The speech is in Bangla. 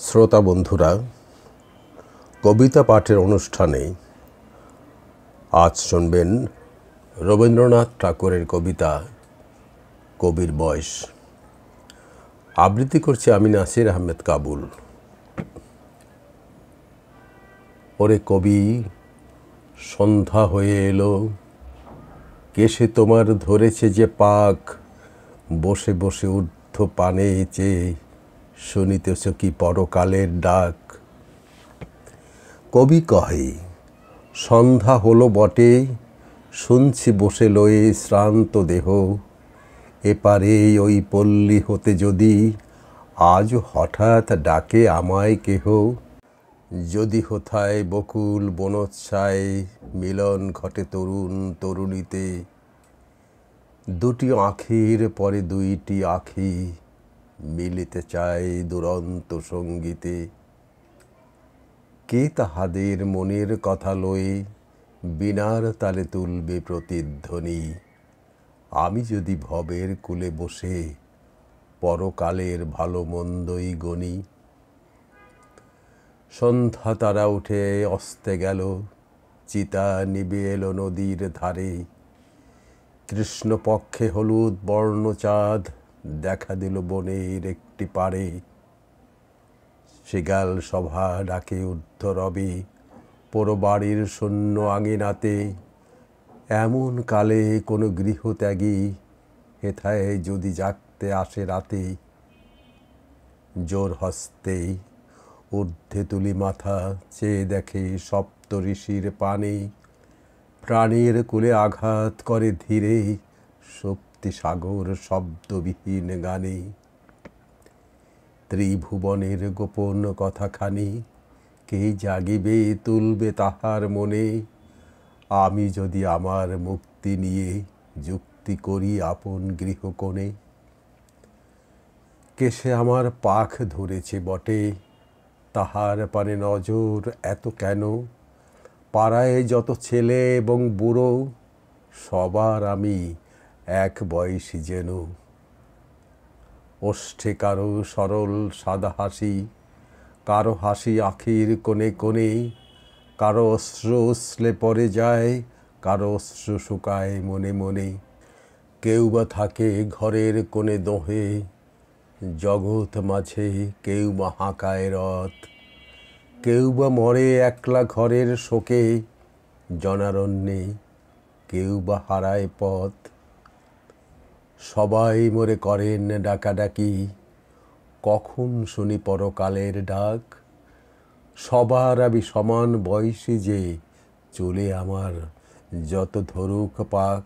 শ্রোতা বন্ধুরা, কবিতা পাঠের অনুষ্ঠানে আজ শুনবেন রবীন্দ্রনাথ ঠাকুরের কবিতা কবির বয়স। আবৃত্তি করছি আমি নাসির আহমেদ কাবুল। ওরে কবি, সন্ধ্যা হয়ে এলো, কেশে তোমার ধরেছে যে পাক, বসে বসে ঊর্ধ্ব পানে চেয়ে শুনিতেছ কি পরকালের ডাক। কবি কহে, সন্ধ্যা হলো বটে, শুনছি বসে লয়ে শ্রান্ত দেহ, এপারে ওই পল্লী হতে যদি আজ হঠাৎ ডাকে আমায় কেহ, যদি হোথায় বকুল বনোচ্ছায় মিলন ঘটে তরুণ তরুণীতে, দুটি আঁখির পরে দুইটি আঁখি মিলিতে চায় দুরন্ত সঙ্গীতে। কে তাহাদের মনের কথা লয়ে বীণার তালে তুলবে প্রতিধ্বনি, আমি যদি ভবের কূলে বসে পরকালের ভালো মন্দই গণি। সন্ধ্যা তারা উঠে অস্তে গেল, চিতা নিবে এলো নদীর ধারে, কৃষ্ণপক্ষে হলুদ বর্ণ চাঁদ দেখা দিল বনের একটি পাড়ে। শৃগাল সভা ডাকে ঊর্ধ্ব রবে পোড়ো বাড়ির শূন্য আঙিনাতে, এমন কালে কোনো গৃহত্যাগী হেথায় যদি জাগতে আসে রাতে, জোর হস্তে ঊর্ধ্বে তুলি মাথা চেয়ে দেখে সপ্ত ঋষির পানে, প্রাণীর কুলে আঘাত করে ধীরে শক্তি সাগর শব্দবিহীন গানে। ত্রিভুবনের গোপন কথাখানি কে জাগিবে তুলবে তাহার মনে, আমি যদি আমার মুক্তি নিয়ে যুক্তি করি আপন গৃহকোণে। কেশে আমার পাখ ধরেছে বটে, তাহার পানে নজর এত কেন, পাড়ায় যত ছেলে এবং বুড়ো সবার আমি এক বয়সী যেন। ওষ্ঠে কারো সরল সাদা হাসি, কারো হাসি আখির কোণে কোণে, কারো অশ্রু উছলে পড়ে যায়, কারো অশ্রু শুকায় মনে মনে। কেউ বা থাকে ঘরের কোণে দোহে, জগৎ মাঝে কেউ বা হাঁকায় রথ, কেউ বা মরে একলা ঘরের শোকে, জনারণ্যে কেউ বা হারায় পথ। সবাই মোরে করেন ডাকাডাকি, কখন শুনি পরকালের ডাক, সবার আমি সমান বয়সী যে চলে আমার যত ধরুক পাক।